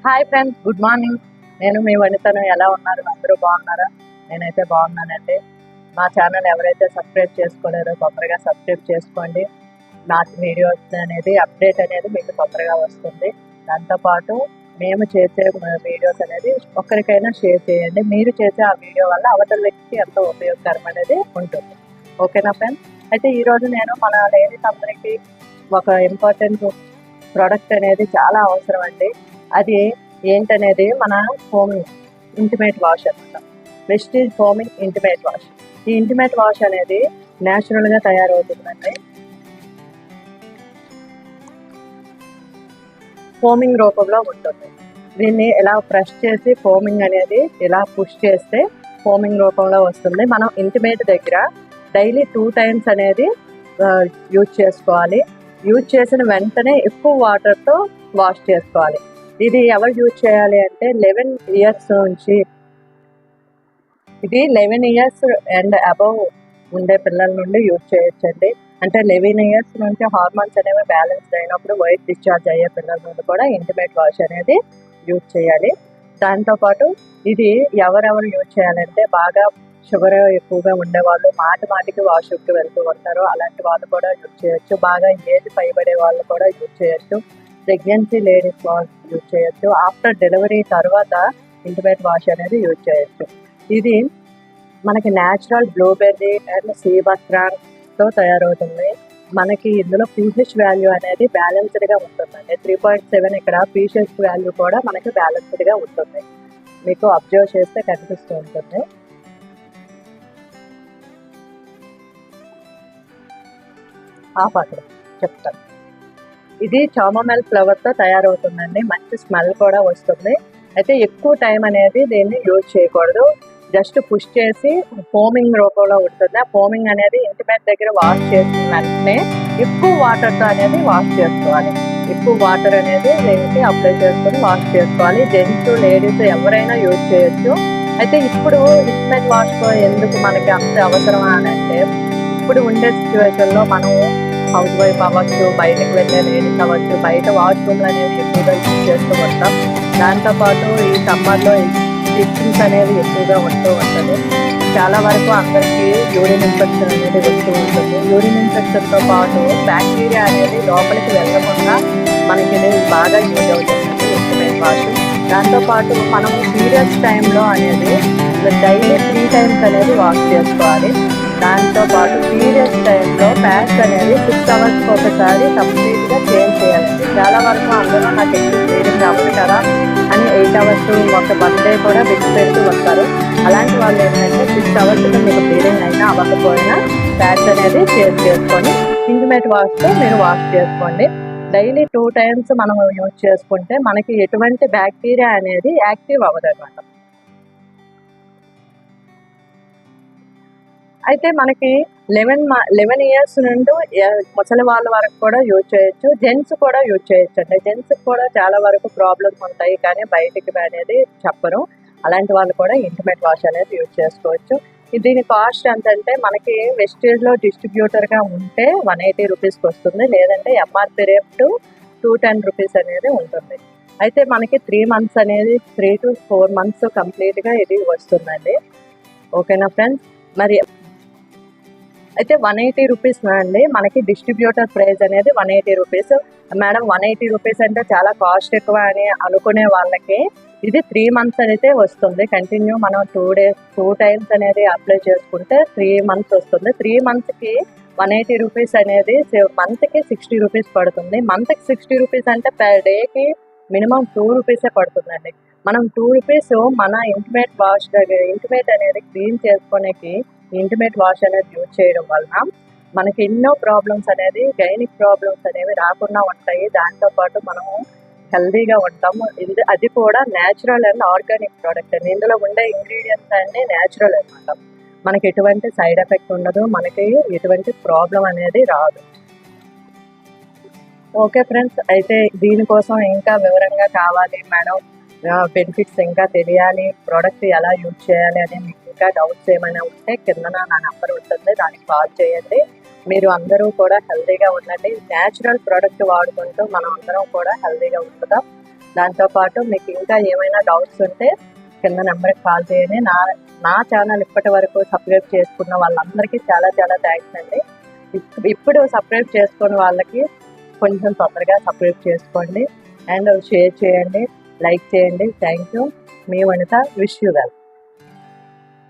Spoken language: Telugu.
Hi friends, good morning. నేను మీ వనితను. ఎలా ఉన్నారు? అందరూ బాగున్నారా? నేనైతే బాగున్నానండి. మా ఛానల్ ఎవరైతే సబ్స్క్రైబ్ చేసుకోలేదో తొందరగా సబ్స్క్రైబ్ చేసుకోండి. నా వీడియోస్ అనేది అప్డేట్ అనేది మీకు తొందరగా వస్తుంది. దాంతోపాటు మేము చేసే వీడియోస్ అనేది ఒక్కరికైనా షేర్ చేయండి. మీరు చేసే ఆ వీడియో వల్ల అవతల వ్యక్తికి ఎంతో ఉపయోగకరం అనేది ఉంటుంది. ఓకేనా ఫ్రెండ్స్? అయితే ఈరోజు నేను మన లేడీస్ అందరికీ ఒక ఇంపార్టెంట్ ప్రోడక్ట్ అనేది చాలా అవసరం అండి. అది ఏంటనేది మన ఫోమింగ్ ఇంటిమేట్ వాష్ అనమాట. Vestige foaming intimate wash. ఈ ఇంటిమేట్ వాష్ అనేది న్యాచురల్గా తయారవుతుందండి. ఫోమింగ్ రూపంలో ఉంటుంది. దీన్ని ఎలా ప్రెస్ చేసి ఫోమింగ్ అనేది ఇలా పుష్ చేస్తే ఫోమింగ్ రూపంలో వస్తుంది. మనం ఇంటిమేట్ దగ్గర డైలీ 2 times అనేది యూజ్ చేసుకోవాలి. యూజ్ చేసిన వెంటనే ఎక్కువ వాటర్తో వాష్ చేసుకోవాలి. ఇది ఎవరు యూజ్ చేయాలి అంటే 11 years నుంచి, ఇది 11 years అండ్ అబవ్ ఉండే పిల్లల నుండి యూజ్ చేయొచ్చండి. అంటే 11 years నుంచి హార్మోన్స్ అనేవి బ్యాలెన్స్ అయినప్పుడు వైట్ డిశ్చార్జ్ అయ్యే పిల్లల నుండి కూడా ఇంటిమేట్ వాష్ అనేది యూజ్ చేయాలి. దాంతోపాటు ఇది ఎవరెవరు యూజ్ చేయాలంటే బాగా షుగర్ ఎక్కువగా ఉండేవాళ్ళు, మాటికి వాష్రూమ్కి వెళ్తూ ఉంటారు, అలాంటి వాళ్ళు కూడా యూజ్ చేయొచ్చు. బాగా ఏజ్ పైబడే వాళ్ళు కూడా యూజ్ చేయొచ్చు. ప్రెగ్నెన్సీ లేడీస్ వాష్ యూజ్ చేయొచ్చు. ఆఫ్టర్ డెలివరీ తర్వాత ఇంటిమేట్ వాష్ అనేది యూజ్ చేయొచ్చు. ఇది మనకి న్యాచురల్ బ్లూబెర్రీ అండ్ సీబత్రాన్తో తయారవుతుంది. మనకి ఇందులో పీహెచ్ వాల్యూ అనేది బ్యాలెన్స్డ్గా ఉంటుందండి. 3.7 ఇక్కడ పీహెచ్ వాల్యూ కూడా మనకి బ్యాలెన్స్డ్గా ఉంటుంది. మీకు అబ్జర్వ్ చేస్తే కనిపిస్తూ ఉంటుంది. ఆ పాత్ర చెప్తాను. ఇది చామోమైల్ ఫ్లవర్తో తయారవుతుందండి. మంచి స్మెల్ కూడా వస్తుంది. అయితే ఎక్కువ టైం అనేది దీన్ని యూజ్ చేయకూడదు. జస్ట్ పుష్ చేసి ఫోమింగ్ రూపంలో ఉంటుంది. ఆ ఫోమింగ్ అనేది ఇంటిమేట్ దగ్గర వాష్ చేసిన వెంటనే ఎక్కువ వాటర్తో అనేది వాష్ చేసుకోవాలి. ఎక్కువ వాటర్ అనేది దీనికి అప్లై చేసుకొని వాష్ చేసుకోవాలి. జెంట్స్, లేడీస్ ఎవరైనా యూజ్ చేయొచ్చు. అయితే ఇప్పుడు ఇంటిమేట్ వాష్ ఎందుకు మనకి అంత అవసరం అని అంటే, ఇప్పుడు ఉండే సిచ్యువేషన్లో మనం హౌస్ వైఫ్ అవ్వచ్చు, బయటకు వెళ్ళే లేడీస్ అవ్వచ్చు, బయట వాష్రూమ్లు అనేవి ఎక్కువగా యూజ్ చేస్తూ ఉంటాం. దాంతోపాటు ఈ సమ్మర్లో స్టిచ్చింగ్స్ అనేవి ఎక్కువగా ఉంటూ ఉంటుంది. చాలా వరకు అందరికీ యూరిన్ ఇన్ఫెక్షన్ అనేది వస్తూ ఉంటుంది. యూరిన్ ఇన్ఫెక్షన్తో పాటు బ్యాక్టీరియా అనేది లోపలికి వెళ్ళకుండా మనకి ఇది బాగా యూజ్ అవుతుంది ఇంటిమేట్ వాష్. దాంతోపాటు మనం పీరియడ్స్ టైంలో అనేది డైలీ 3 times అనేది వాష్ చేసుకోవాలి. దాంతోపాటు పీరియడ్స్ టైంలో ప్యాడ్స్ అనేది 6 hours ఒకసారి కంప్లీట్గా చేంజ్ చేయాలండి. చాలా వరకు అందరూ నాకు ఎక్కువ బ్లీడింగ్ అవ్వదు కదా అని 8 hours ఒక బర్త్డే కూడా బిక్స్ పెడుతూ వస్తారు. అలాంటి వాళ్ళు ఏంటంటే 6 hours మీకు బ్లీడింగ్ అయినా అవ్వకపోయినా ప్యాడ్స్ అనేది చేంజ్ చేసుకొని ఇంటిమేట్ వాష్తో మీరు వాష్ చేసుకోండి. డైలీ 2 times మనం యూజ్ చేసుకుంటే మనకి ఎటువంటి బ్యాక్టీరియా అనేది యాక్టివ్ అవ్వదు అనమాట. అయితే మనకి 11 years నుండి ముసలి వాళ్ళ వరకు కూడా యూజ్ చేయొచ్చు. జెంట్స్ కూడా యూజ్ చేయొచ్చు అండి. జెంట్స్కి కూడా చాలా వరకు ప్రాబ్లమ్స్ ఉంటాయి, కానీ బయటికి అనేది చెప్పరు. అలాంటి వాళ్ళు కూడా ఇంటిమేట్ వాష్ అనేది యూజ్ చేసుకోవచ్చు. దీని కాస్ట్ ఎంతంటే మనకి వెస్టేజ్లో డిస్ట్రిబ్యూటర్గా ఉంటే 180 రూపీస్కి వస్తుంది. లేదంటే ఎంఆర్పి రేట్ 210 రూపీస్ అనేది ఉంటుంది. అయితే మనకి 3 months అనేది 3 to 4 months కంప్లీట్గా ఇది వస్తుందండి. ఓకేనా ఫ్రెండ్స్? మరి అయితే 180 రూపీస్ అండి. మనకి డిస్ట్రిబ్యూటర్ ప్రైస్ అనేది 180 రూపీస్. మేడం 180 రూపీస్ అంటే చాలా కాస్ట్ ఎక్కువ అని అనుకునే వాళ్ళకి ఇది 3 months అయితే వస్తుంది. కంటిన్యూ మనం 2 times అనేది అప్లై చేసుకుంటే 3 months వస్తుంది. 3 monthsకి 180 రూపీస్ అనేది మంత్కి 60 రూపీస్ పడుతుంది. మంత్కి 60 రూపీస్ అంటే పర్ డేకి మినిమం 2 రూపీసే పడుతుందండి. మనం 2 రూపీస్ మన ఇంటిమేట్ వాష్ దగ్గర ఇంటిమేట్ అనేది క్లీన్ చేసుకునేకి ఇంటిమేట్ వాష్ అనేది యూజ్ చేయడం వలన మనకి ఎన్నో ప్రాబ్లమ్స్ అనేది గైనిక్ ప్రాబ్లమ్స్ అనేవి రాకుండా ఉంటాయి. దాంతోపాటు మనము హెల్దీగా ఉంటాము. అది కూడా న్యాచురల్ అండ్ ఆర్గానిక్ ప్రోడక్ట్ అండి. ఇందులో ఉండే ఇంగ్రీడియంట్స్ అన్నీ న్యాచురల్ అనమాట. మనకి ఎటువంటి సైడ్ ఎఫెక్ట్ ఉండదు, మనకి ఎటువంటి ప్రాబ్లం అనేది రాదు. ఓకే ఫ్రెండ్స్, అయితే దీనికోసం ఇంకా వివరంగా కావాలి మేడం, బెనిఫిట్స్ ఇంకా తెలియాలి, ప్రోడక్ట్ ఎలా యూజ్ చేయాలి అని మీకు ఇంకా డౌట్స్ ఏమైనా ఉంటే కింద నా నెంబర్ ఉంటుంది, దానికి కాల్ చేయండి. మీరు అందరూ కూడా హెల్తీగా ఉండండి. న్యాచురల్ ప్రోడక్ట్ వాడుకుంటూ మనం అందరం కూడా హెల్తీగా ఉంటుదాం. దాంతోపాటు మీకు ఇంకా ఏమైనా డౌట్స్ ఉంటే కింద నెంబర్కి కాల్ చేయండి. నా ఛానల్ ఇప్పటి వరకు సబ్స్క్రైబ్ చేసుకున్న వాళ్ళందరికీ చాలా చాలా థ్యాంక్స్ అండి. ఇప్పుడు సబ్స్క్రైబ్ చేసుకున్న వాళ్ళకి కొంచెం తొందరగా సబ్స్క్రైబ్ చేసుకోండి అండ్ షేర్ చేయండి, లైక్ చేయండి. Thank you. Me Vanitha. Wish you well.